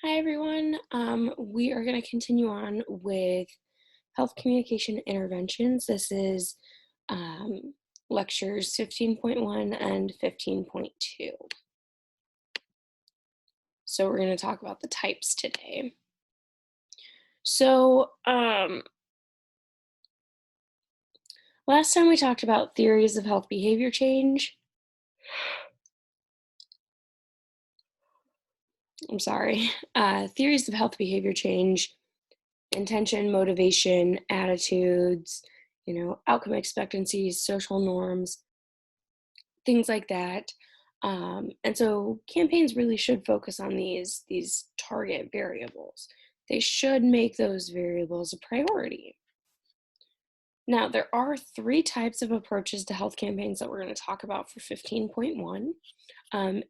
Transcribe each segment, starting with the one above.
Hi, everyone. We are going to continue on with health communication interventions. This is um, lectures 15.1 and 15.2. So we're going to talk about the types today. So last time we talked about theories of health behavior change. I'm sorry. Theories of health behavior change, intention, motivation, attitudes, outcome expectancies, social norms, things like that. And so campaigns really should focus on these target variables. They should make those variables a priority. Now, there are three types of approaches to health campaigns that we're going to talk about for 15.1: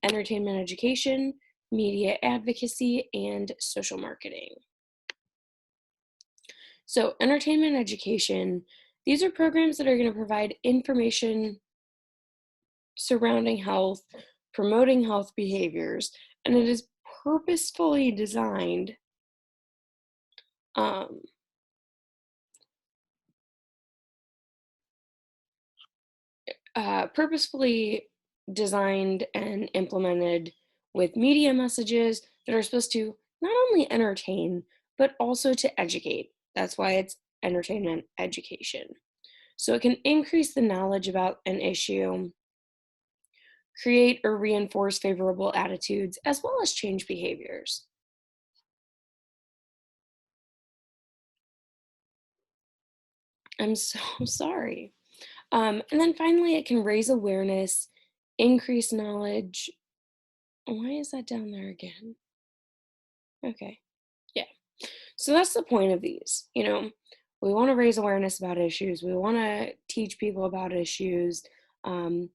entertainment education, media advocacy, and social marketing. So, entertainment education, these are programs that are going to provide information surrounding health, promoting health behaviors, and it is purposefully designed um, purposefully designed and implemented with media messages that are supposed to not only entertain, but also to educate. That's why it's entertainment education. So it can increase the knowledge about an issue, create or reinforce favorable attitudes, as well as change behaviors. I'm so sorry. And then finally, it can raise awareness, increase knowledge. Why is that down there again? Okay, yeah. So that's the point of these. We want to raise awareness about issues. We want to teach people about issues. Um,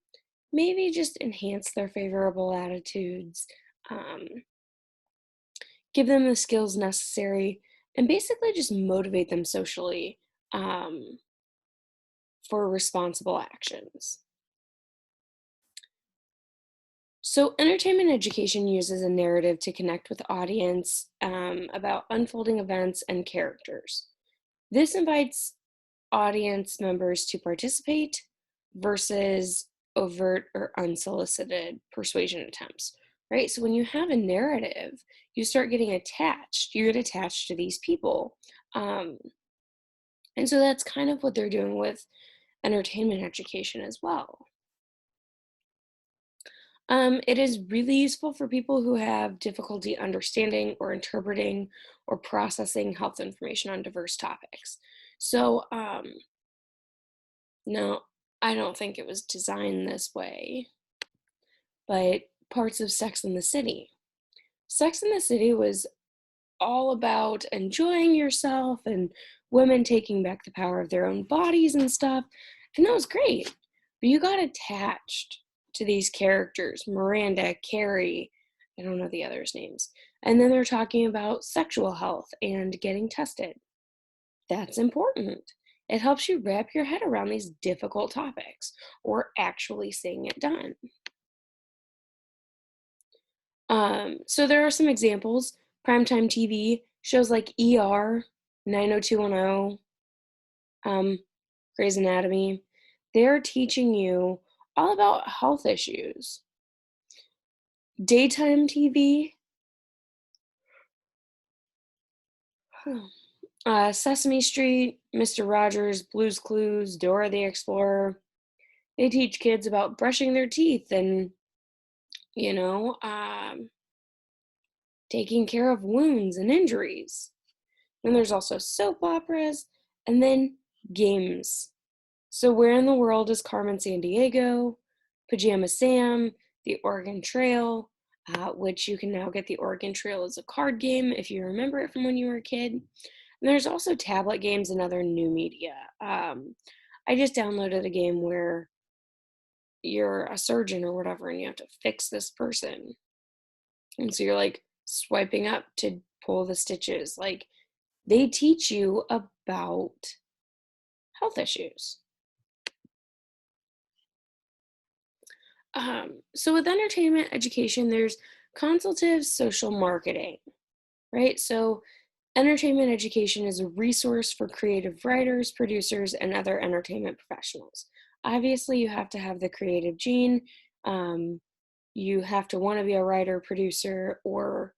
Maybe just enhance their favorable attitudes, um, give them the skills necessary, and basically just motivate them socially for responsible actions. So, entertainment education uses a narrative to connect with the audience about unfolding events and characters. This invites audience members to participate versus overt or unsolicited persuasion attempts, right? So, when you have a narrative, you start getting attached. You get attached to these people. Um, and so, that's kind of what they're doing with entertainment education as well. It is really useful for people who have difficulty understanding or interpreting or processing health information on diverse topics. So, no, I don't think it was designed this way, but parts of Sex and the City. Sex and the City was all about enjoying yourself and women taking back the power of their own bodies and stuff. And that was great. But you got attached to these characters, Miranda, Carrie, I don't know the others' names. And then they're talking about sexual health and getting tested. That's important. It helps you wrap your head around these difficult topics or actually seeing it done. So there are some examples. Primetime TV shows like ER, 90210, Grey's Anatomy. They're teaching you all about health issues. Daytime TV, Sesame Street, Mr. Rogers, Blue's Clues, Dora the Explorer. They teach kids about brushing their teeth and, you know, um, taking care of wounds and injuries. Then there's also soap operas and then games. So, Where in the World is Carmen Sandiego, Pajama Sam, The Oregon Trail, which you can now get the Oregon Trail as a card game if you remember it from when you were a kid. And there's also tablet games and other new media. I just downloaded a game where you're a surgeon or whatever and you have to fix this person. And so you're like swiping up to pull the stitches. Like they teach you about health issues. So with entertainment education, there's consultative social marketing. right? So, entertainment education is a resource for creative writers, producers, and other entertainment professionals. Obviously, you have to have the creative gene. Um, you have to want to be a writer, producer, or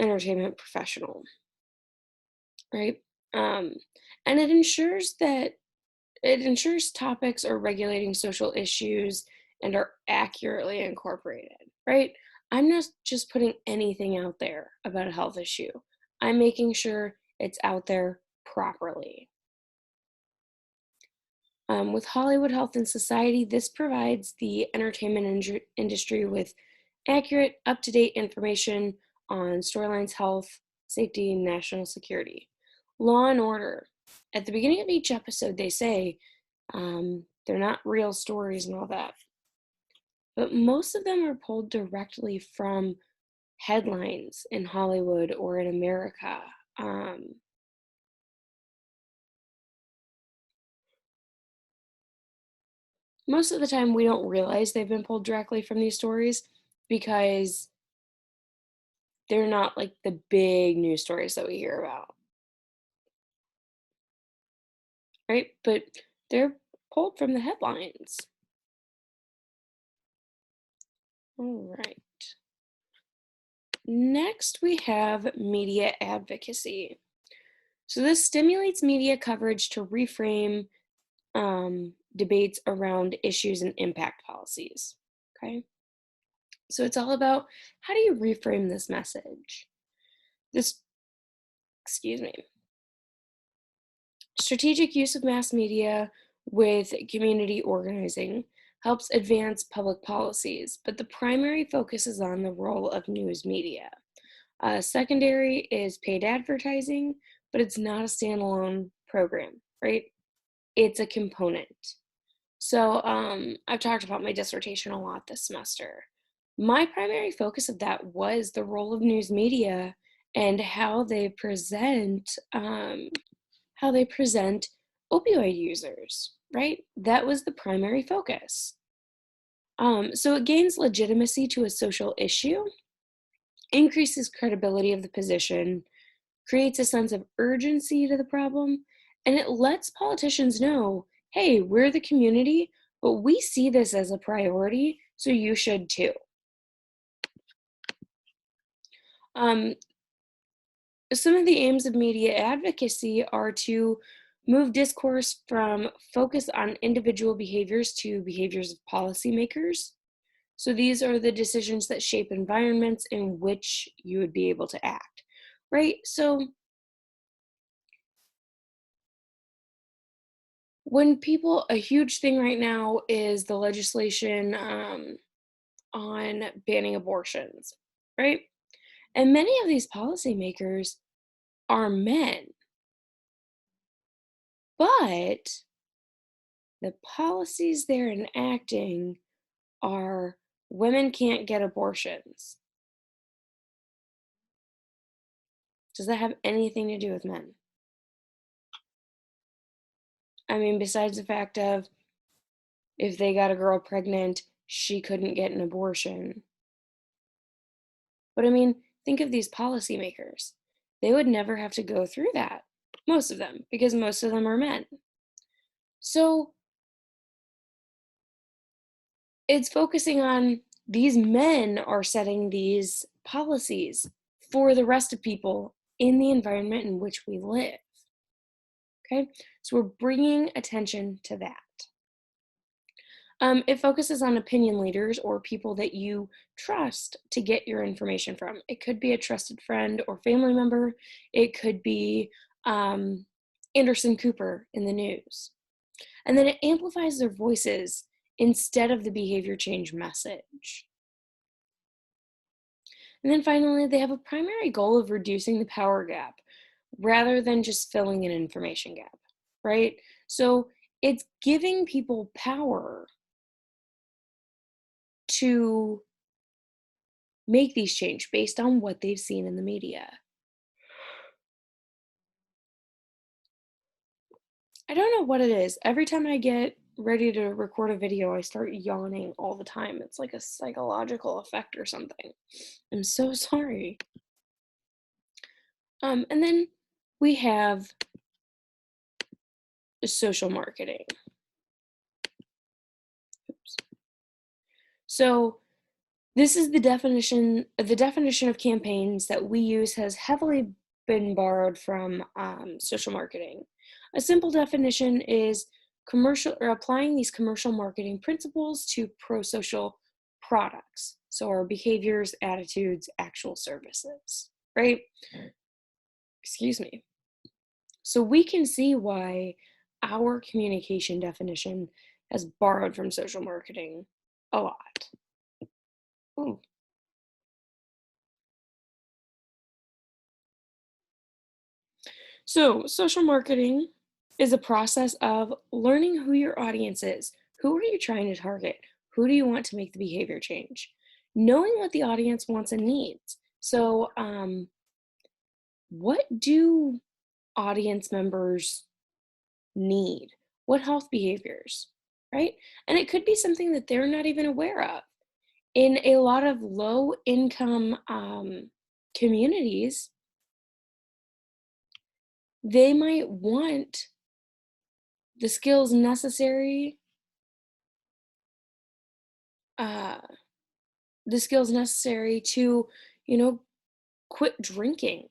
entertainment professional, right? Um, and it ensures topics are regulating social issues and are accurately incorporated, right? I'm not just putting anything out there about a health issue. I'm making sure it's out there properly. With Hollywood Health and Society, this provides the entertainment industry with accurate, up to date information on storylines, health, safety, and national security. Law and Order. At the beginning of each episode, they say they're not real stories and all that, but most of them are pulled directly from headlines in Hollywood or in America. Um, Most of the time, we don't realize they've been pulled directly from these stories because they're not like the big news stories that we hear about, right? But they're pulled from the headlines. All right. Next, we have media advocacy. So, this stimulates media coverage to reframe debates around issues and impact policies. Okay. So, it's all about how do you reframe this message? This, excuse me, strategic use of mass media with community organizing helps advance public policies, but the primary focus is on the role of news media. Secondary is paid advertising, but it's not a standalone program, right? It's a component. So I've talked about my dissertation a lot this semester. My primary focus of that was the role of news media and how they present opioid users, right? That was the primary focus. So it gains legitimacy to a social issue, increases credibility of the position, creates a sense of urgency to the problem, and it lets politicians know, hey, we're the community, but we see this as a priority, so you should too. Um, some of the aims of media advocacy are to move discourse from focus on individual behaviors to behaviors of policymakers. So these are the decisions that shape environments in which you would be able to act, right? So a huge thing right now is the legislation on banning abortions, right? And many of these policymakers are men, but the policies they're enacting are women can't get abortions. Does that have anything to do with men? I mean, besides the fact of if they got a girl pregnant, she couldn't get an abortion. But I mean, think of these policymakers. They would never have to go through that, most of them, because most of them are men. So it's focusing on these men are setting these policies for the rest of people in the environment in which we live. Okay, so we're bringing attention to that. It focuses on opinion leaders or people that you trust to get your information from. It could be a trusted friend or family member. It could be um, Anderson Cooper in the news. And then it amplifies their voices instead of the behavior change message. And then finally, they have a primary goal of reducing the power gap rather than just filling an information gap, right? So it's giving people power to make these change based on what they've seen in the media. I don't know what it is. Every time I get ready to record a video, I start yawning all the time. It's like a psychological effect or something. I'm so sorry. And then we have social marketing. Oops. So this is the definition. The definition of campaigns that we use has heavily been borrowed from social marketing. A simple definition is commercial or applying these commercial marketing principles to pro-social products. So our behaviors, attitudes, actual services, right? Excuse me. So we can see why our communication definition has borrowed from social marketing a lot. Ooh. So, social marketing is a process of learning who your audience is. Who are you trying to target? Who do you want to make the behavior change? Knowing what the audience wants and needs. So, what do audience members need? What health behaviors, right? And it could be something that they're not even aware of. In a lot of low income communities, they might want the skills necessary uh, to, you know, quit drinking,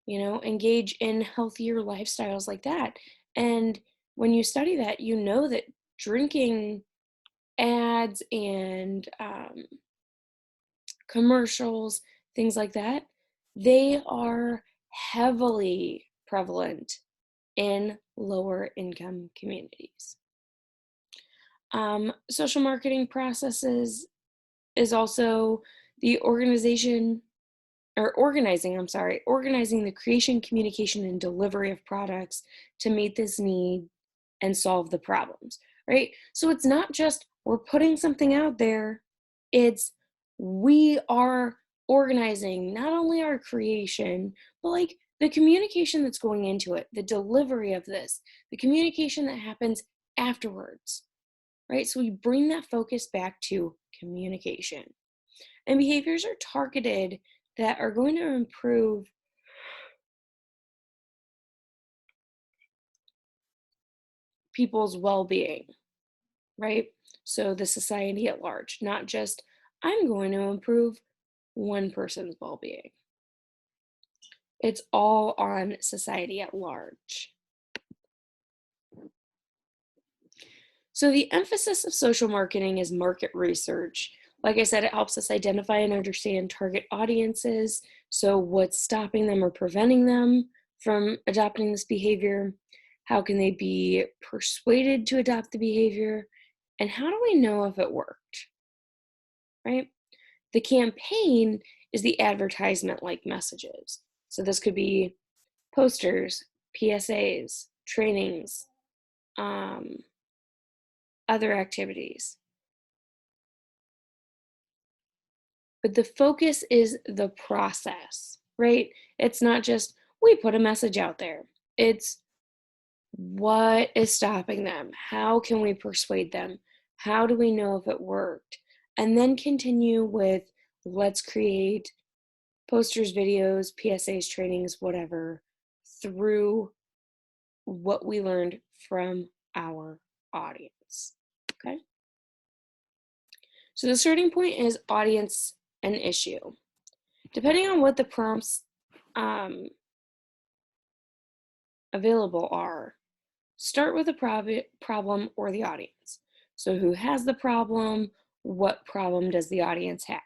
engage in healthier lifestyles like that. And when you study that, you know that drinking ads and commercials, things like that, they are heavily prevalent in lower income communities. Social marketing processes is also the organizing the creation, communication, and delivery of products to meet this need and solve the problems, right? So it's not just we're putting something out there, it's we are organizing not only our creation, but like the communication that's going into it, the delivery of this, the communication that happens afterwards, right? So we bring that focus back to communication. And behaviors are targeted that are going to improve people's well-being, right? So the society at large, not just I'm going to improve one person's well-being. It's all on society at large. So the emphasis of social marketing is market research. Like I said, it helps us identify and understand target audiences. So what's stopping them or preventing them from adopting this behavior? How can they be persuaded to adopt the behavior? And how do we know if it worked, right? The campaign is the advertisement-like messages. So this could be posters, PSAs, trainings, other activities. But the focus is the process, right? It's not just we put a message out there. It's what is stopping them? How can we persuade them? How do we know if it worked? And then continue with let's create posters, videos, PSAs, trainings, whatever, through what we learned from our audience. Okay? So the starting point is audience and issue. Depending on what the prompts available are, start with the problem or the audience. So who has the problem? What problem does the audience have,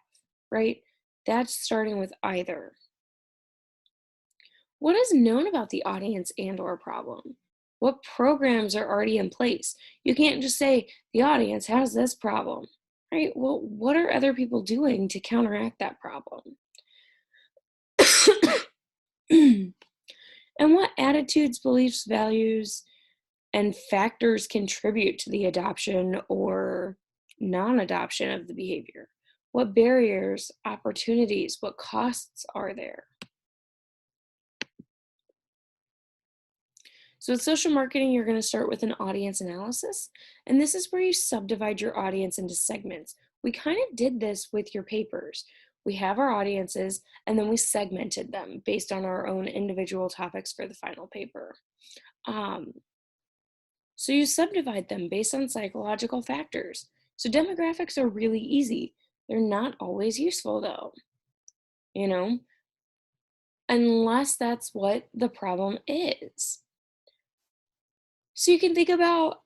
right? That's starting with either. What is known about the audience and or problem? What programs are already in place? You can't just say the audience has this problem, right? Well, what are other people doing to counteract that problem? And what attitudes, beliefs, values, and factors contribute to the adoption or non-adoption of the behavior? What barriers, opportunities, what costs are there? So with social marketing, you're going to start with an audience analysis, and this is where you subdivide your audience into segments. We kind of did this with your papers. We have our audiences, and then we segmented them based on our own individual topics for the final paper. So you subdivide them based on psychological factors. So demographics are really easy. They're not always useful though, you know, unless that's what the problem is. So you can think about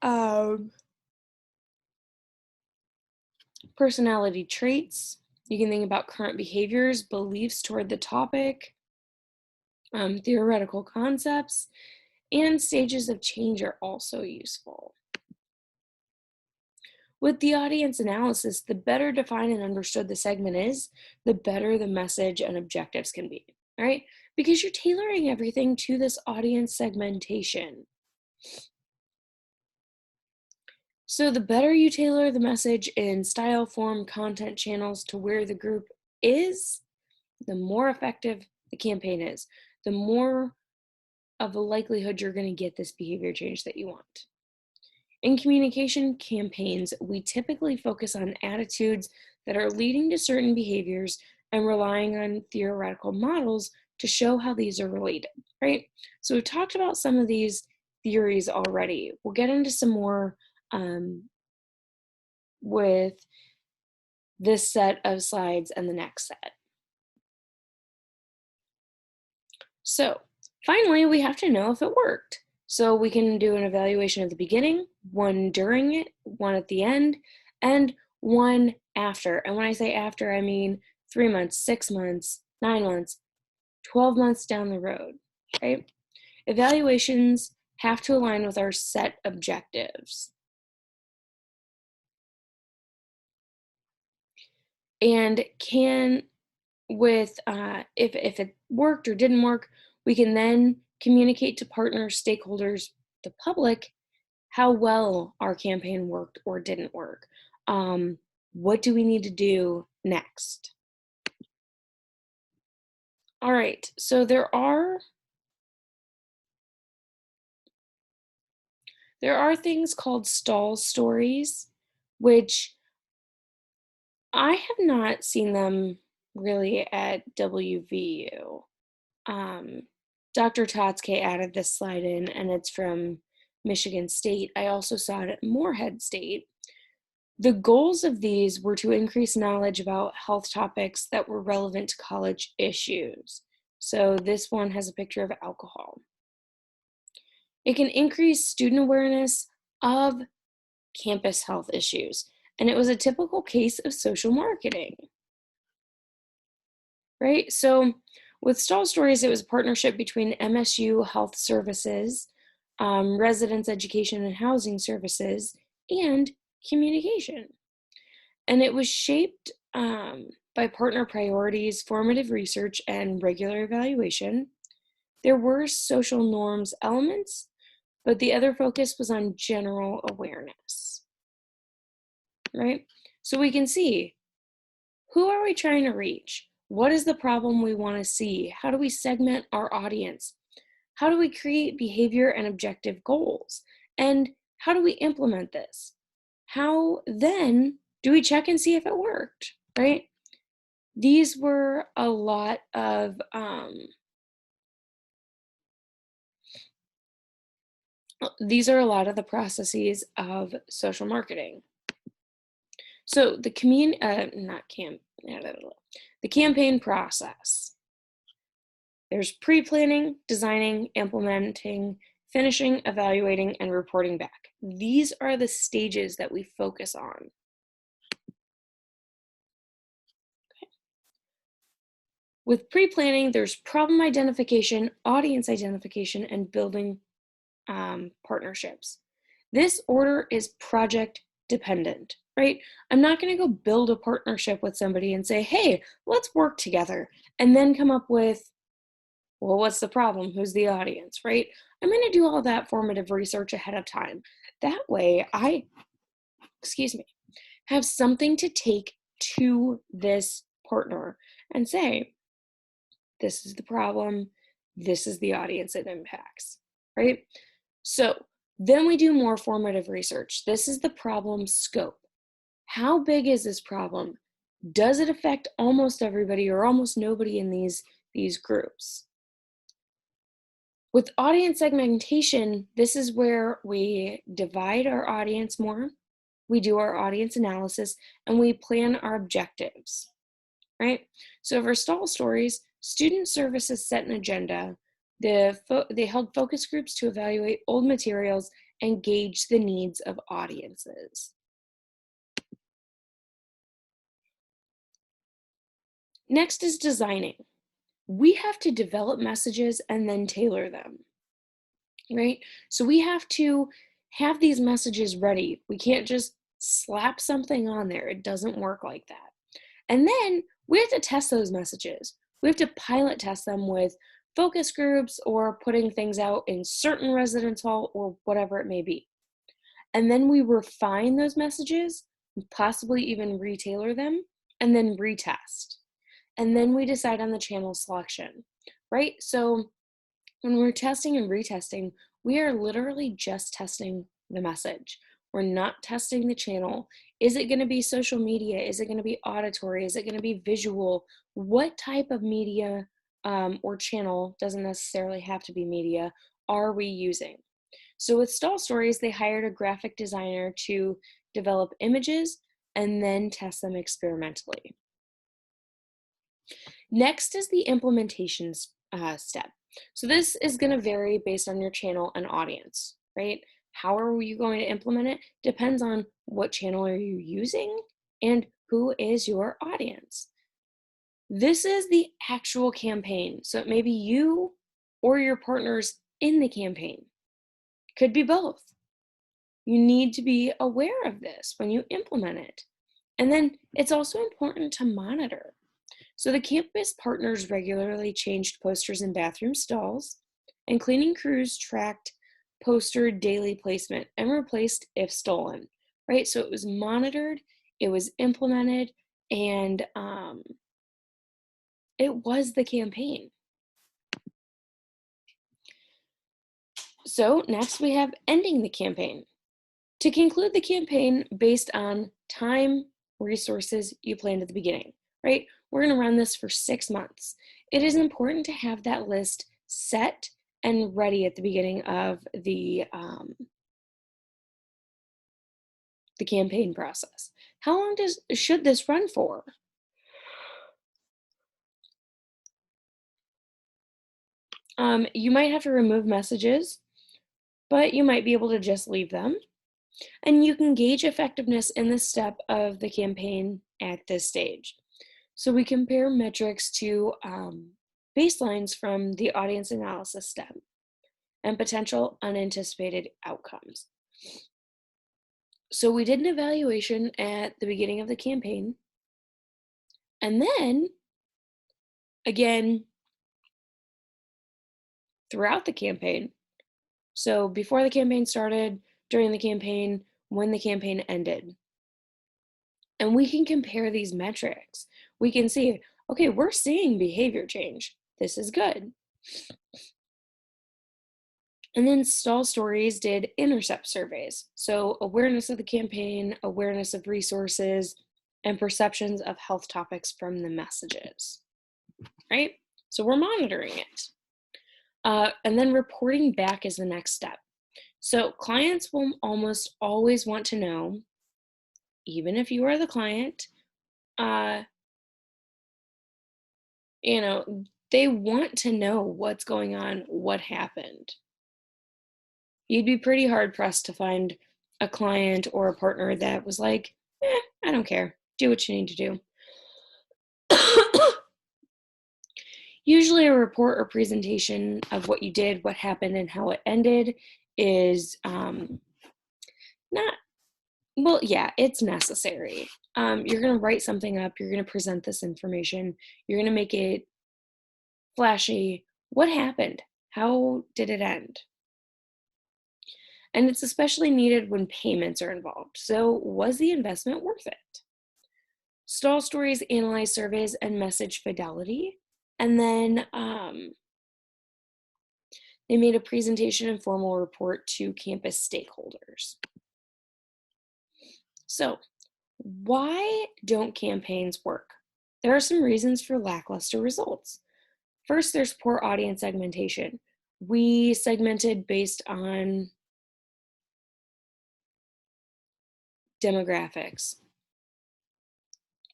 personality traits. You can think about current behaviors, beliefs toward the topic, theoretical concepts, and stages of change are also useful. With the audience analysis, the better defined and understood the segment is, the better the message and objectives can be, right? Because you're tailoring everything to this audience segmentation. So the better you tailor the message in style, form, content channels to where the group is, the more effective the campaign is, the more of a likelihood you're going to get this behavior change that you want. In communication campaigns, we typically focus on attitudes that are leading to certain behaviors and relying on theoretical models to show how these are related, right? So we've talked about some of these theories already. We'll get into some more with this set of slides and the next set. So finally, we have to know if it worked. So we can do an evaluation at the beginning, one during it, one at the end, and one after. And when I say after, I mean 3 months, 6 months, 9 months, 12 months down the road, right? Evaluations have to align with our set objectives. And if it worked or didn't work, we can then communicate to partners, stakeholders, the public, how well our campaign worked or didn't work. What do we need to do next? All right, so there are things called stall stories, which I have not seen them really at WVU. Dr. Totske added this slide in, and it's from Michigan State. I also saw it at Morehead State. The goals of these were to increase knowledge about health topics that were relevant to college issues. So this one has a picture of alcohol. It can increase student awareness of campus health issues, and it was a typical case of social marketing, right? So with Stall Stories, it was a partnership between MSU Health Services, Residence Education and Housing Services, and Communication. And it was shaped by partner priorities, formative research, and regular evaluation. There were social norms elements, but the other focus was on general awareness, right? So we can see, who are we trying to reach? What is the problem we want to see? How do we segment our audience? How do we create behavior and objective goals? And how do we implement this? How then do we check and see if it worked, right? These were a lot of, these are a lot of the processes of social marketing. So the the campaign process. There's pre-planning, designing, implementing, finishing, evaluating, and reporting back. These are the stages that we focus on. Okay. With pre-planning, there's problem identification, audience identification, and building partnerships. This order is project dependent, right? I'm not going to go build a partnership with somebody and say, hey, let's work together, and then come up with, well, what's the problem? Who's the audience, right? I'm going to do all that formative research ahead of time. That way I, have something to take to this partner and say, this is the problem, this is the audience it impacts, right? So then we do more formative research. This is the problem scope. How big is this problem? Does it affect almost everybody or almost nobody in these groups? With audience segmentation, this is where we divide our audience more, we do our audience analysis, and we plan our objectives, right? So for stall stories, student services set an agenda. They held focus groups to evaluate old materials and gauge the needs of audiences. Next is designing. We have to develop messages and then tailor them, right? So we have to have these messages ready. We can't just slap something on there. It doesn't work like that. And then we have to test those messages. We have to pilot test them with focus groups or putting things out in certain residence hall or whatever it may be. And then we refine those messages, possibly even retailer them, and then retest. And then we decide on the channel selection, right? So when we're testing and retesting, we are literally just testing the message. We're not testing the channel. Is it going to be social media? Is it going to be auditory? Is it going to be visual? What type of media or channel, doesn't necessarily have to be media, are we using? So with stall stories, they hired a graphic designer to develop images and then test them experimentally. Next is the implementation step. So this is going to vary based on your channel and audience, right? How are you going to implement it? Depends on what channel are you using and who is your audience. This is the actual campaign. So it may be you or your partners in the campaign. Could be both. You need to be aware of this when you implement it. And then it's also important to monitor. So the campus partners regularly changed posters in bathroom stalls, and cleaning crews tracked poster daily placement and replaced if stolen, right? So it was monitored, it was implemented, and it was the campaign. So next we have ending the campaign. To conclude the campaign based on time, resources you planned at the beginning, right? We're going to run this for 6 months. It is important to have that list set and ready at the beginning of the campaign process. How long should this run for? You might have to remove messages, but you might be able to just leave them. And you can gauge effectiveness in this step of the campaign at this stage. So we compare metrics to baselines from the audience analysis step and potential unanticipated outcomes. So we did an evaluation at the beginning of the campaign. And then, again, throughout the campaign. So before the campaign started, during the campaign, when the campaign ended. And we can compare these metrics. We can see, okay, we're seeing behavior change. This is good. And then Stall Stories did intercept surveys. So awareness of the campaign, awareness of resources, and perceptions of health topics from the messages, right? So we're monitoring it. And then reporting back is the next step. So clients will almost always want to know, even if you are the client, they want to know what's going on, what happened. You'd be pretty hard pressed to find a client or a partner that was like, I don't care. Do what you need to do. Usually a report or presentation of what you did, what happened, and how it ended is it's necessary. You're going to write something up. You're going to present this information. You're going to make it flashy. What happened? How did it end? And it's especially needed when payments are involved. So was the investment worth it? Stall Stories analyze surveys and message fidelity. And then They made a presentation and formal report to campus stakeholders. So, why don't campaigns work? There are some reasons for lackluster results. First, there's poor audience segmentation. We segmented based on demographics,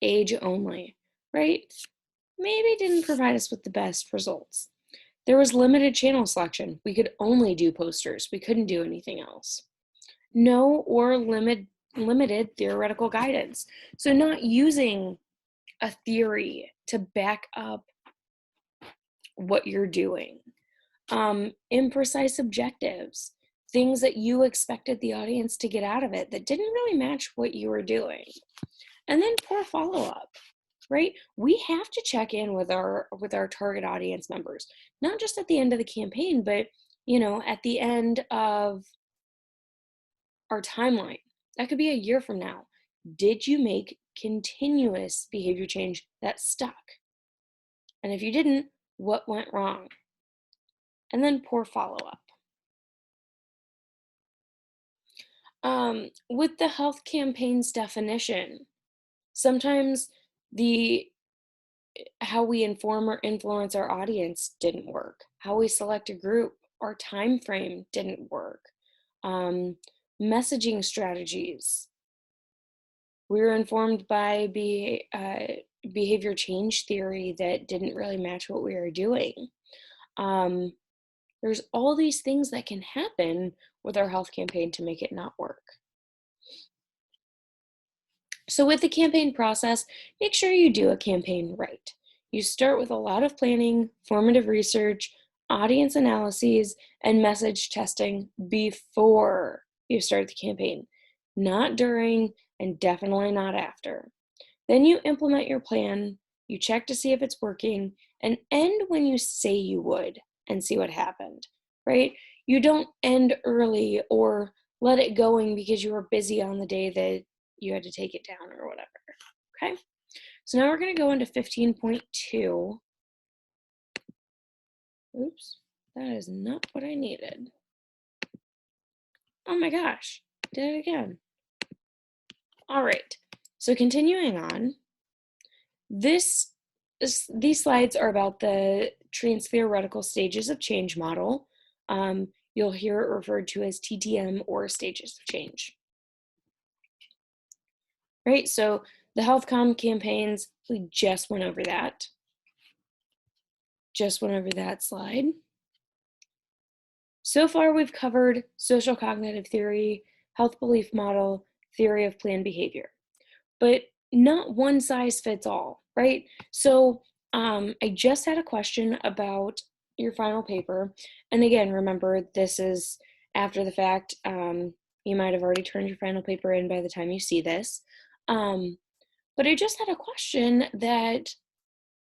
age only, right? Maybe didn't provide us with the best results. There was limited channel selection. We could only do posters. We couldn't do anything else. No or limited theoretical guidance. So not using a theory to back up what you're doing. Imprecise objectives, things that you expected the audience to get out of it that didn't really match what you were doing. And then poor follow-up, right? We have to check in with our target audience members, not just at the end of the campaign, but at the end of our timeline. That could be a year from now. Did you make continuous behavior change that stuck? And if you didn't, what went wrong? And then poor follow-up. With the health campaign's definition, sometimes how we inform or influence our audience didn't work. How we select a group, our time frame didn't work. Messaging strategies. We were informed by behavior change theory that didn't really match what we were doing. There's all these things that can happen with our health campaign to make it not work. So with the campaign process, make sure you do a campaign right. You start with a lot of planning, formative research, audience analyses, and message testing before you start the campaign, not during, and definitely not after. Then you implement your plan, you check to see if it's working, and end when you say you would and see what happened, right? You don't end early or let it going because you were busy on the day that you had to take it down or whatever, okay? So now we're going to go into 15.2. Oops, that is not what I needed. Oh my gosh, did it again. All right, so continuing on, these slides are about the trans-theoretical stages of change model. You'll hear it referred to as TTM or stages of change. Right, so the health campaigns, we just went over that. Just went over that slide. So far, we've covered social cognitive theory, health belief model, theory of planned behavior, but not one size fits all, right? So I just had a question about your final paper. And again, remember, this is after the fact. You might have already turned your final paper in by the time you see this. But I just had a question that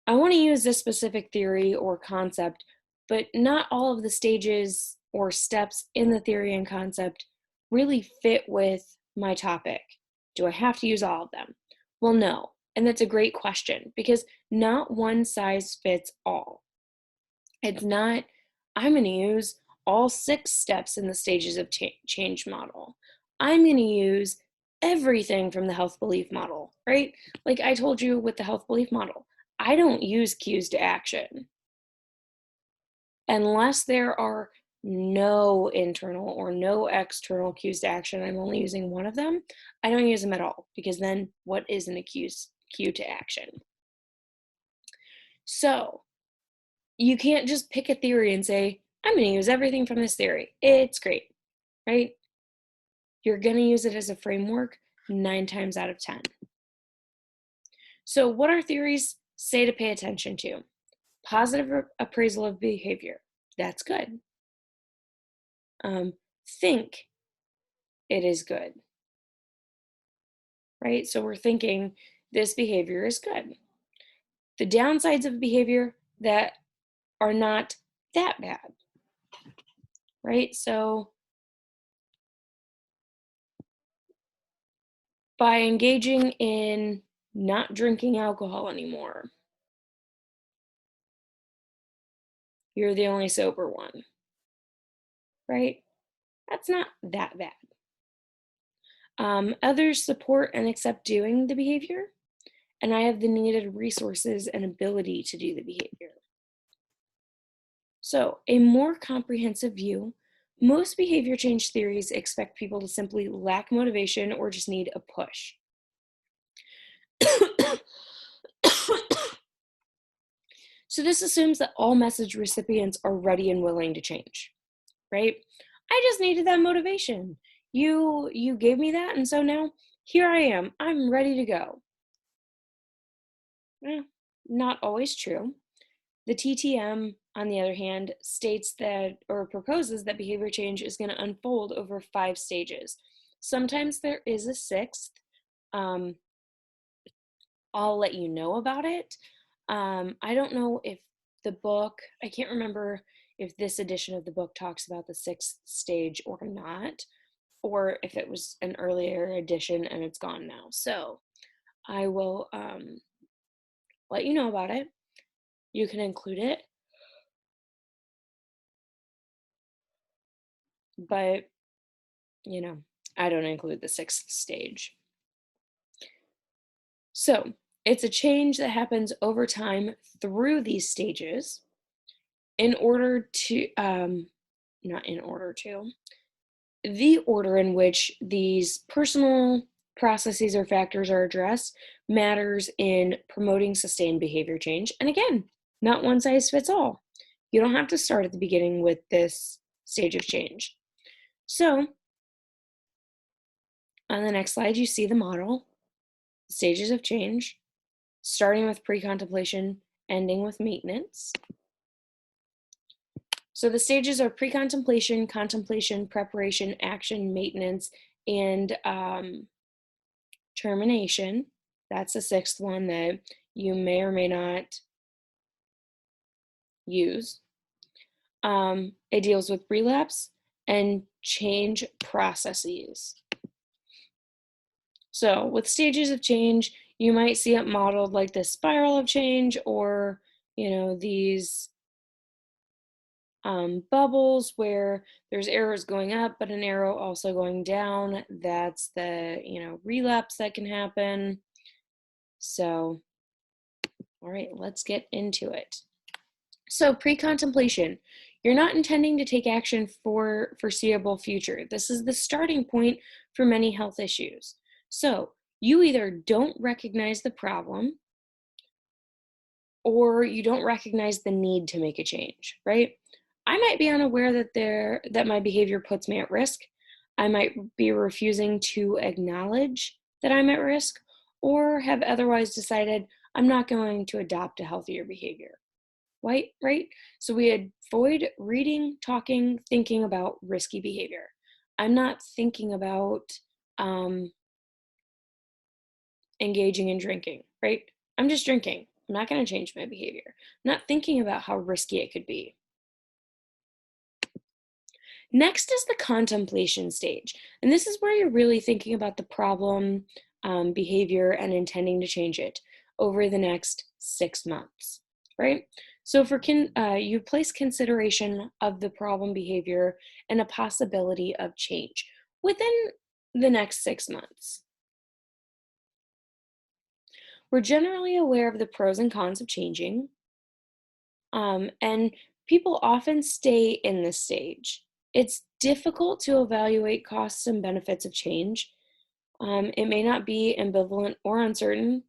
I want to use this specific theory or concept, but not all of the stages or steps in the theory and concept really fit with my topic. Do I have to use all of them? Well, no. And that's a great question because not one size fits all. It's not, I'm going to use all 6 steps in the stages of change model. I'm going to use everything from the health belief model, right? Like I told you with the health belief model, I don't use cues to action unless there are no internal or no external cues to action. I'm only using one of them. I don't use them at all because then what isn't a cue to action? So you can't just pick a theory and say, I'm going to use everything from this theory. It's great, right? You're going to use it as a framework 9 times out of 10. So what our theories say to pay attention to? Positive appraisal of behavior. That's good. Think it is good, right? So we're thinking this behavior is good. The downsides of behavior that are not that bad, right? So by engaging in not drinking alcohol anymore, you're the only sober one. right? That's not that bad. Others support and accept doing the behavior, and I have the needed resources and ability to do the behavior. So, a more comprehensive view, most behavior change theories expect people to simply lack motivation or just need a push. So, this assumes that all message recipients are ready and willing to change, right? I just needed that motivation. You gave me that, and so now here I am. I'm ready to go. Eh, not always true. The TTM, on the other hand, states that or proposes that behavior change is going to unfold over 5 stages. Sometimes there is a sixth. Um, I'll let you know about it. I don't know if the book, I can't remember if this edition of the book talks about the sixth stage or not, or if it was an earlier edition and it's gone now. So I will let you know about it. You can include it, but you know, I don't include the sixth stage. So it's a change that happens over time through these stages in order to, not in order to, the order in which these personal processes or factors are addressed matters in promoting sustained behavior change. And again, not one size fits all. You don't have to start at the beginning with this stage of change. So on the next slide, you see the model, stages of change, starting with pre-contemplation, ending with maintenance. So the stages are pre-contemplation, contemplation, preparation, action, maintenance, and termination. That's the sixth one that you may or may not use. It deals with relapse and change processes. So with stages of change, you might see it modeled like this spiral of change, or these bubbles where there's arrows going up, but an arrow also going down. That's the relapse that can happen. So, all right, let's get into it. So pre-contemplation, you're not intending to take action for foreseeable future. This is the starting point for many health issues. So you either don't recognize the problem or you don't recognize the need to make a change, right? I might be unaware that my behavior puts me at risk. I might be refusing to acknowledge that I'm at risk, or have otherwise decided I'm not going to adopt a healthier behavior. Right? So we avoid reading, talking, thinking about risky behavior. I'm not thinking about engaging in drinking, right? I'm just drinking. I'm not going to change my behavior. I'm not thinking about how risky it could be. Next is the contemplation stage. And this is where you're really thinking about the problem, behavior, and intending to change it over the next 6 months, right? So you place consideration of the problem behavior and a possibility of change within the next 6 months. We're generally aware of the pros and cons of changing, and people often stay in this stage. It's difficult to evaluate costs and benefits of change. It may not be ambivalent or uncertain,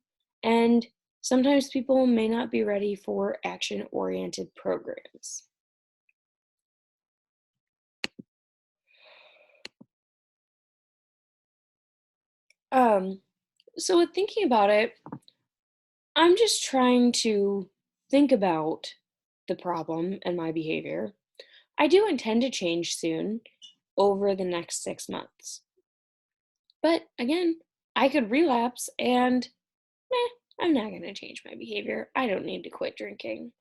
and sometimes people may not be ready for action-oriented programs. Um, so with thinking about it, I'm just trying to think about the problem and my behavior. I do intend to change soon over the next 6 months. But again, I could relapse and I'm not going to change my behavior. I don't need to quit drinking.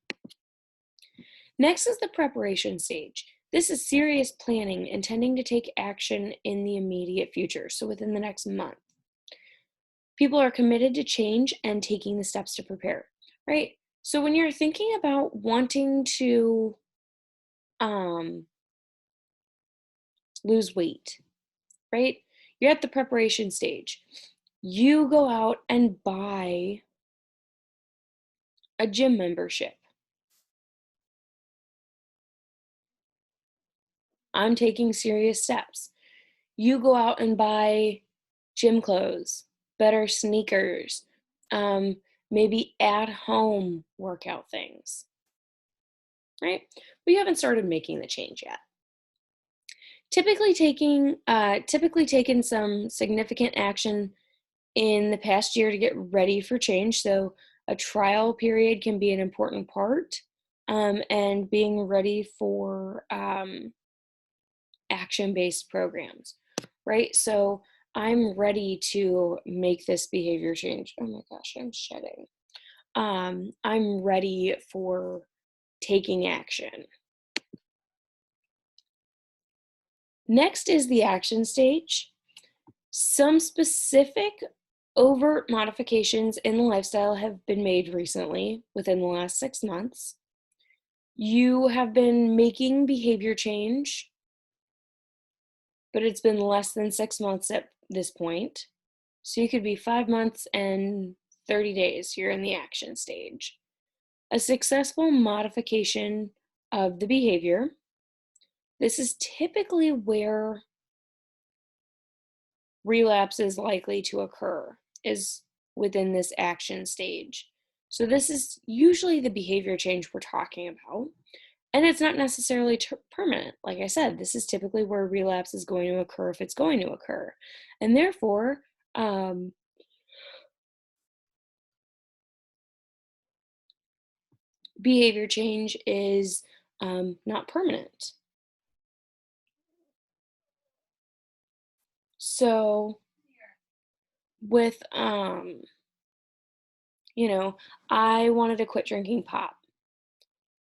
Next is the preparation stage. This is serious planning, intending to take action in the immediate future, so within the next month. People are committed to change and taking the steps to prepare, right? So when you're thinking about wanting to lose weight, right? You're at the preparation stage. You go out and buy a gym membership. I'm taking serious steps. You go out and buy gym clothes, better sneakers, maybe at home workout things, right? But you haven't started making the change yet. Typically taken some significant action in the past year to get ready for change. So a trial period can be an important part, and being ready for action-based programs, right? So I'm ready to make this behavior change. Oh my gosh, I'm shedding. I'm ready for taking action. Next is the action stage. Some specific overt modifications in the lifestyle have been made recently within the last 6 months. You have been making behavior change, but it's been less than 6 months at this point. So you could be 5 months and 30 days, you're in the action stage. A successful modification of the behavior. This is typically where relapse is likely to occur, is within this action stage. So this is usually the behavior change we're talking about. And it's not necessarily permanent. Like I said, this is typically where relapse is going to occur if it's going to occur. And therefore, behavior change is not permanent. So with, I wanted to quit drinking pop.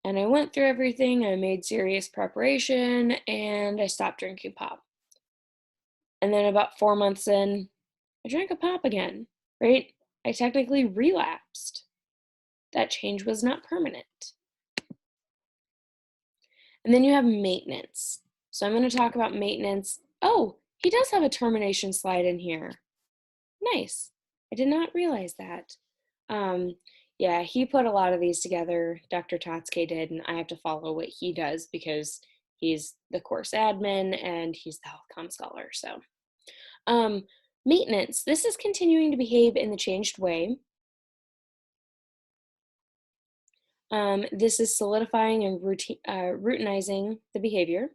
And I went through everything, I made serious preparation, and I stopped drinking pop. And then about 4 months in, I drank a pop again, right? I technically relapsed. That change was not permanent. And then you have maintenance. So I'm going to talk about maintenance. Oh, he does have a termination slide in here. Nice. I did not realize that. Yeah, he put a lot of these together, Dr. Totske did, and I have to follow what he does because he's the course admin and he's the health comm scholar. So, maintenance. This is continuing to behave in the changed way. This is solidifying and routinizing the behavior.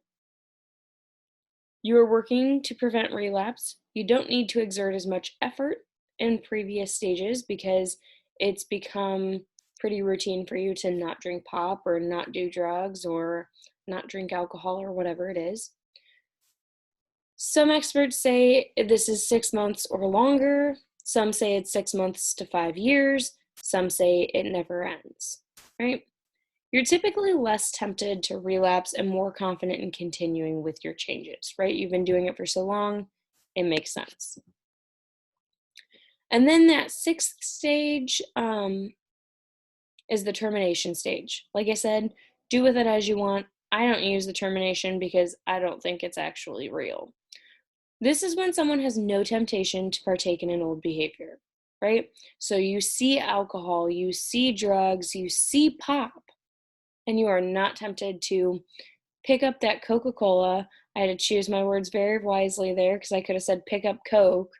You are working to prevent relapse. You don't need to exert as much effort in previous stages because it's become pretty routine for you to not drink pop or not do drugs or not drink alcohol or whatever it is. Some experts say this is 6 months or longer. Some say it's 6 months to 5 years. Some say it never ends, right? You're typically less tempted to relapse and more confident in continuing with your changes, right? You've been doing it for so long, it makes sense. And then that 6th stage is the termination stage. Like I said, do with it as you want. I don't use the termination because I don't think it's actually real. This is when someone has no temptation to partake in an old behavior, right? So you see alcohol, you see drugs, you see pop, and you are not tempted to pick up that Coca-Cola. I had to choose my words very wisely there because I could have said pick up Coke.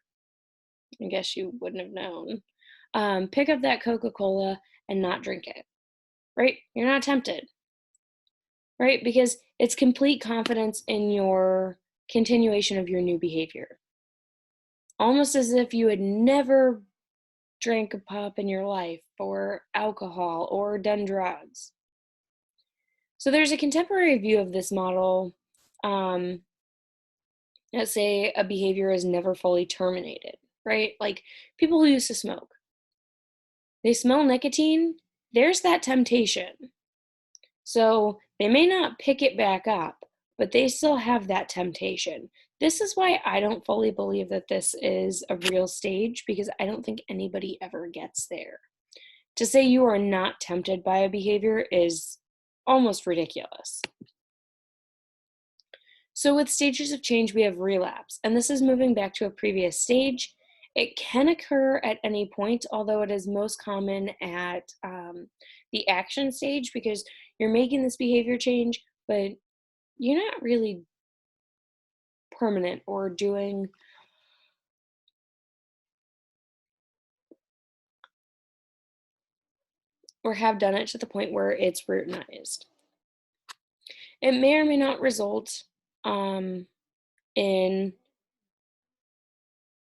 I guess you wouldn't have known. Pick up that Coca-Cola and not drink it, right? You're not tempted, right? Because it's complete confidence in your continuation of your new behavior. Almost as if you had never drank a pop in your life or alcohol or done drugs. So there's a contemporary view of this model that say a behavior is never fully terminated, right? Like people who used to smoke, they smell nicotine, there's that temptation. So they may not pick it back up, but they still have that temptation. This is why I don't fully believe that this is a real stage because I don't think anybody ever gets there. To say you are not tempted by a behavior is almost ridiculous. So with stages of change, we have relapse, and this is moving back to a previous stage. It can occur at any point, although it is most common at the action stage because you're making this behavior change, but you're not really permanent or doing or have done it to the point where it's routinized. It may or may not result um, in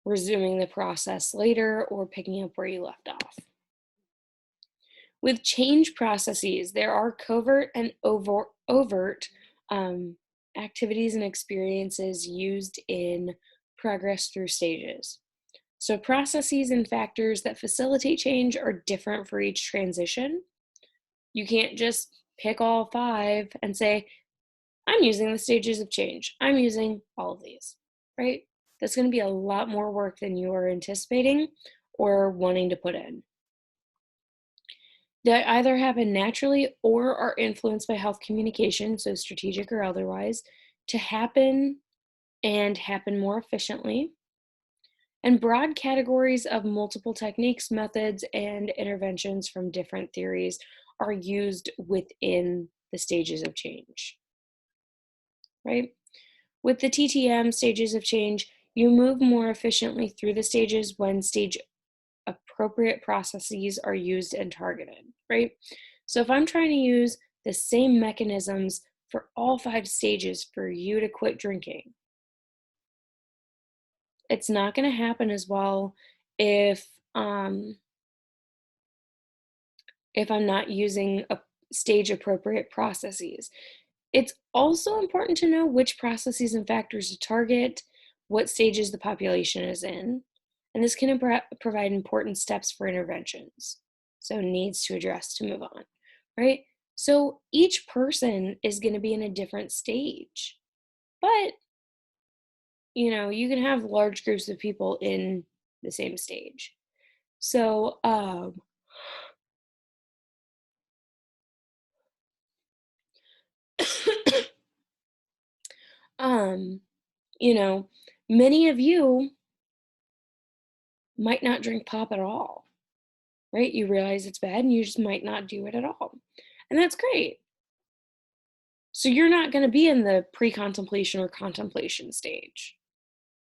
resuming the process later or picking up where you left off. With change processes, there are covert and overt um, activities and experiences used in progress through stages. So, processes and factors that facilitate change are different for each transition. You can't just pick all 5 and say, I'm using the stages of change. I'm using all of these, right? That's going to be a lot more work than you are anticipating or wanting to put in. That either happen naturally or are influenced by health communication, so strategic or otherwise, to happen and happen more efficiently. And broad categories of multiple techniques, methods, and interventions from different theories are used within the stages of change, right? With the TTM stages of change, you move more efficiently through the stages when stage appropriate processes are used and targeted, right? So if I'm trying to use the same mechanisms for all 5 stages for you to quit drinking, it's not going to happen as well if um, if I'm not using a stage appropriate processes. It's also important to know which processes and factors to target, what stages the population is in, and this can provide important steps for interventions. So, needs to address to move on, right? So, each person is going to be in a different stage, but you can have large groups of people in the same stage. So, um, you know, many of you might not drink pop at all, right? You realize it's bad and you just might not do it at all. And that's great. So you're not going to be in the pre contemplation or contemplation stage.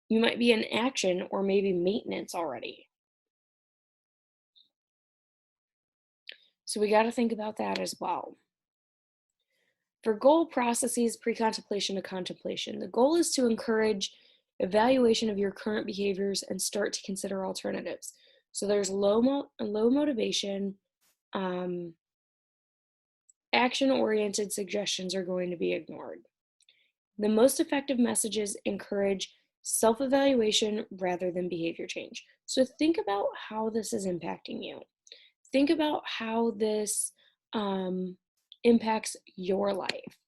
You might be in action or maybe maintenance already. So we got to think about that as well. For goal processes, pre contemplation to contemplation, the goal is to encourage evaluation of your current behaviors and start to consider alternatives. So there's low motivation. Action-oriented suggestions are going to be ignored. The most effective messages encourage self-evaluation rather than behavior change. So think about how this is impacting you. Think about how this impacts your life.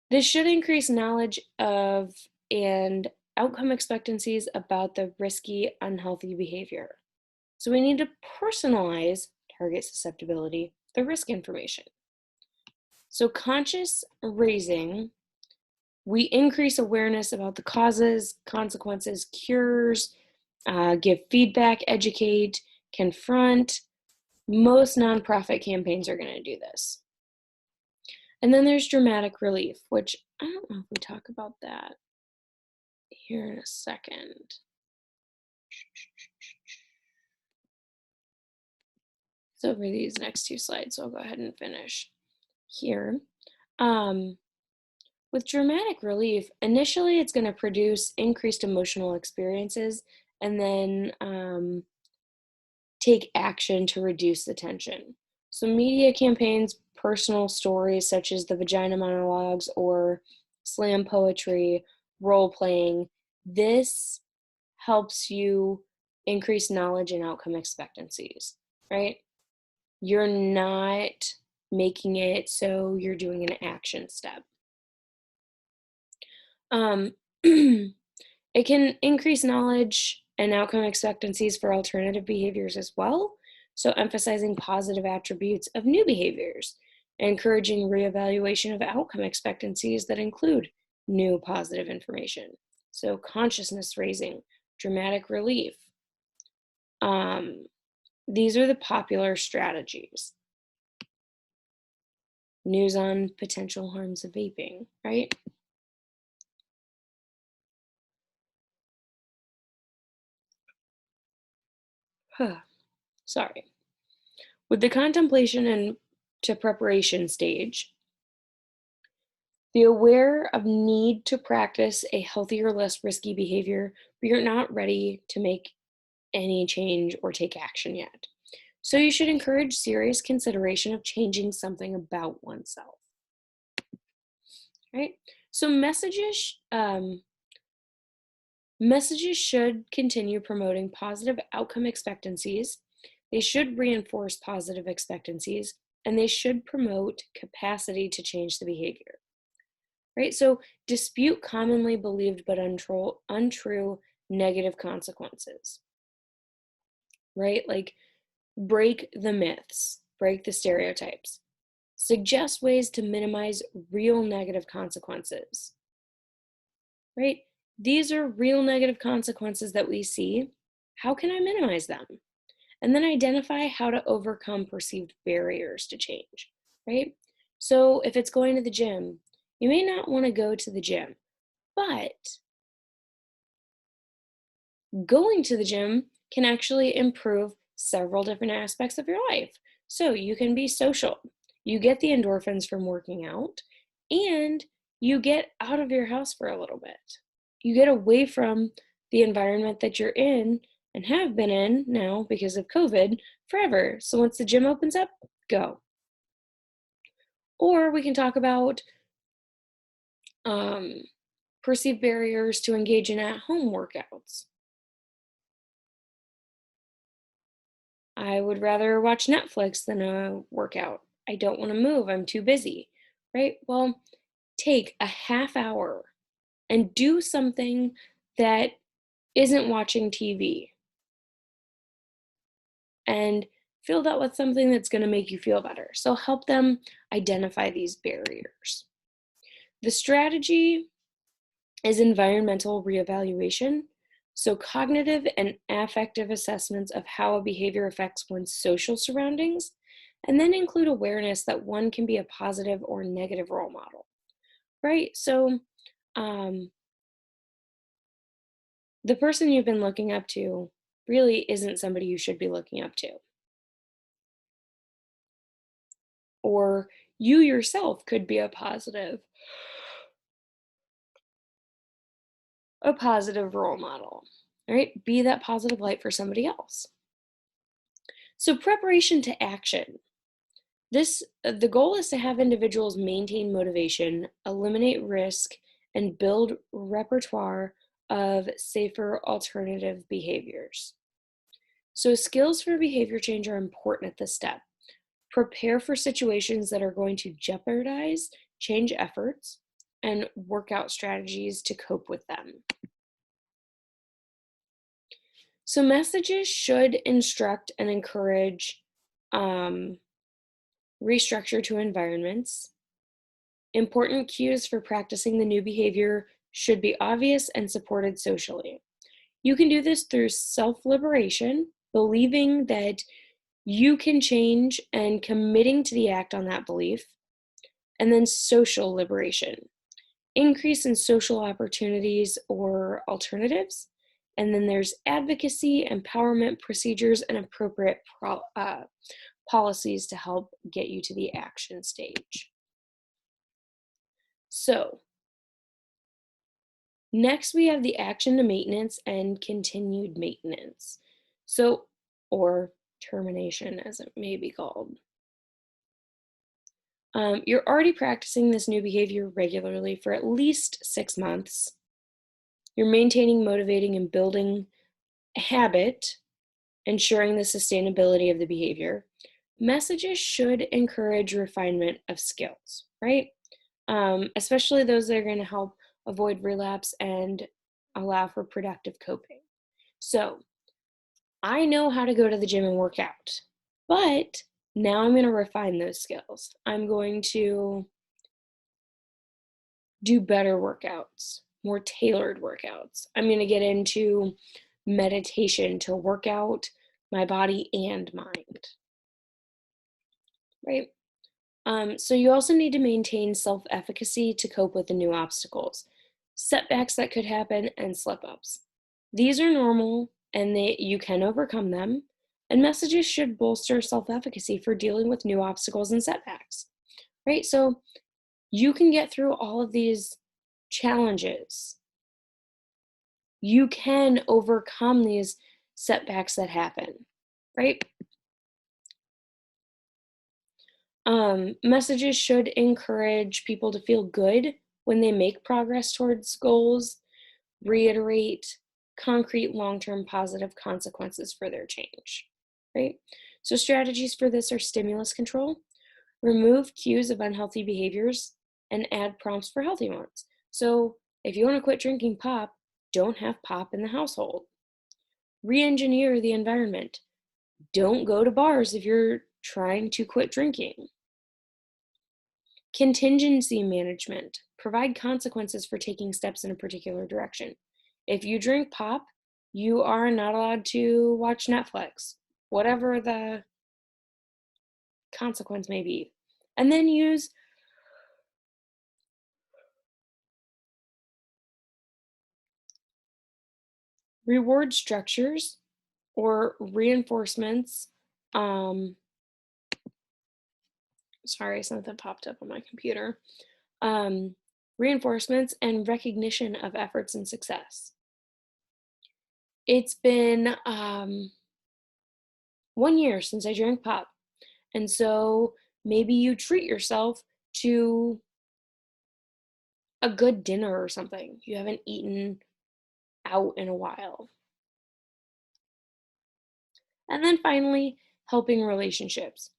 This should increase knowledge of and outcome expectancies about the risky, unhealthy behavior. So we need to personalize target susceptibility, the risk information. So conscious raising, we increase awareness about the causes, consequences, cures, give feedback, educate, confront. Most nonprofit campaigns are going to do this. And then there's dramatic relief, which I don't know if we talk about that here in a second. It's over these next 2 slides, so I'll go ahead and finish here. With dramatic relief, initially it's going to produce increased emotional experiences and then take action to reduce the tension. So, media campaigns, personal stories such as the vagina monologues or slam poetry, role playing, this helps you increase knowledge and outcome expectancies, right? You're not making it so you're doing an action step. It can increase knowledge and outcome expectancies for alternative behaviors as well. So, emphasizing positive attributes of new behaviors. encouraging reevaluation of outcome expectancies that include new positive information. So consciousness raising, dramatic relief. Um, these are the popular strategies. News on potential harms of vaping, right? Sorry. With the contemplation and to preparation stage, be aware of need to practice a healthier, less risky behavior, but you're not ready to make any change or take action yet. So you should encourage serious consideration of changing something about oneself, right? So messages should continue promoting positive outcome expectancies. They should reinforce positive expectancies, and they should promote capacity to change the behavior, right? So dispute commonly believed but untrue negative consequences, right? Like break the myths, break the stereotypes, suggest ways to minimize real negative consequences, right? These are real negative consequences that we see. How can I minimize them? And then identify how to overcome perceived barriers to change, right? So if it's going to the gym, you may not want to go to the gym, but going to the gym can actually improve several different aspects of your life. So you can be social, you get the endorphins from working out, and you get out of your house for a little bit. You get away from the environment that you're in and have been in now because of COVID forever. So once the gym opens up, go. Or we can talk about um, perceived barriers to engage in at home workouts. I would rather watch Netflix than a workout. I don't want to move. I'm too busy, right? Well, take a half hour and do something that isn't watching TV and fill that with something that's going to make you feel better. So help them identify these barriers. The strategy is environmental reevaluation. So cognitive and affective assessments of how a behavior affects one's social surroundings, and then include awareness that one can be a positive or negative role model, right? So the person you've been looking up to really isn't somebody you should be looking up to. Or you yourself could be a positive role model, right? Be that positive light for somebody else. So preparation to action. The goal is to have individuals maintain motivation, eliminate risk, and build repertoire of safer alternative behaviors. So skills for behavior change are important at this step. Prepare for situations that are going to jeopardize change efforts and work out strategies to cope with them. So messages should instruct and encourage restructure to environments. Important cues for practicing the new behavior should be obvious and supported socially. You can do this through self-liberation, believing that you can change and committing to the act on that belief, and then social liberation, increase in social opportunities or alternatives, and then there's advocacy, empowerment procedures, and appropriate policies to help get you to the action stage. So next we have the action to maintenance and continued maintenance. So, or termination as it may be called. You're already practicing this new behavior regularly for at least 6 months. You're maintaining, motivating, and building a habit, ensuring the sustainability of the behavior. Messages should encourage refinement of skills, right? Especially those that are going to help avoid relapse and allow for productive coping. So I know how to go to the gym and work out, but Now I'm going to refine those skills. I'm going to do better workouts, more tailored workouts. I'm going to get into meditation to work out my body and mind, right? So you also need to maintain self-efficacy to cope with the new obstacles, setbacks that could happen, and slip-ups. These are normal and you can overcome them, and messages should bolster self-efficacy for dealing with new obstacles and setbacks, right? So you can get through all of these challenges. You can overcome these setbacks that happen, right? Messages should encourage people to feel good when they make progress towards goals, reiterate concrete long-term positive consequences for their change, right? So strategies for this are stimulus control, remove cues of unhealthy behaviors, and add prompts for healthy ones. So if you want to quit drinking pop, don't have pop in the household. Re-engineer the environment. Don't go to bars if you're trying to quit drinking. Contingency management. Provide consequences for taking steps in a particular direction. If you drink pop, you are not allowed to watch Netflix, whatever the consequence may be. And then use reward structures or reinforcements. Sorry, something popped up on my computer. Reinforcements and recognition of efforts and success. It's been 1 year since I drank pop. And so maybe you treat yourself to a good dinner or something. You haven't eaten out in a while. And then finally, helping relationships.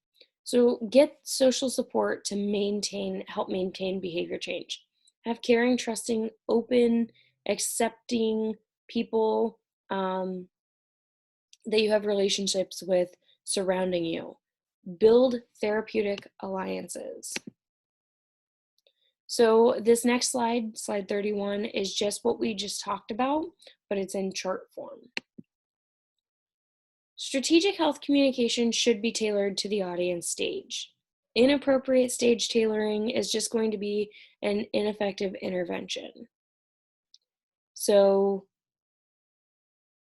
So get social support to help maintain behavior change. Have caring, trusting, open, accepting people that you have relationships with surrounding you. Build therapeutic alliances. So this next slide, slide 31, is just what we just talked about, but it's in chart form. Strategic health communication should be tailored to the audience stage. Inappropriate stage tailoring is just going to be an ineffective intervention. So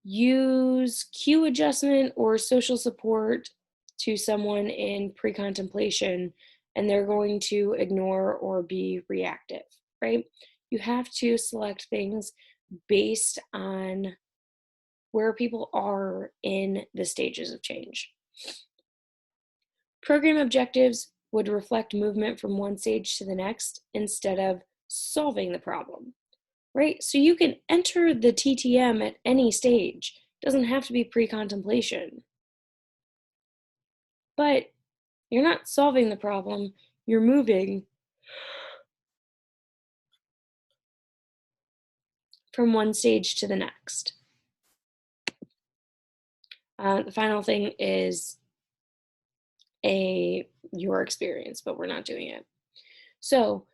use cue adjustment or social support to someone in pre-contemplation, and they're going to ignore or be reactive, right? You have to select things based on where people are in the stages of change. Program objectives would reflect movement from one stage to the next instead of solving the problem, right? So you can enter the TTM at any stage. It doesn't have to be pre-contemplation. But you're not solving the problem, you're moving from one stage to the next. The final thing is your experience, but we're not doing it. So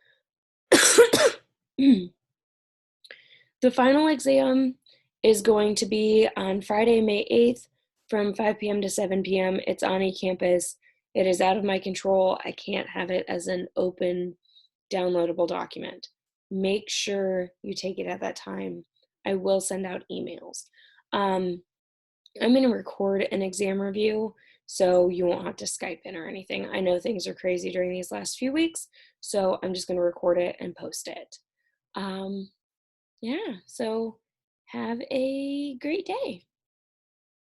the final exam is going to be on Friday, May 8th from 5 p.m. to 7 p.m. It's on eCampus. It is out of my control. I can't have it as an open, downloadable document. Make sure you take it at that time. I will send out emails. I'm going to record an exam review, so you won't have to Skype in or anything. I know things are crazy during these last few weeks, so I'm just going to record it and post it. Yeah, so have a great day.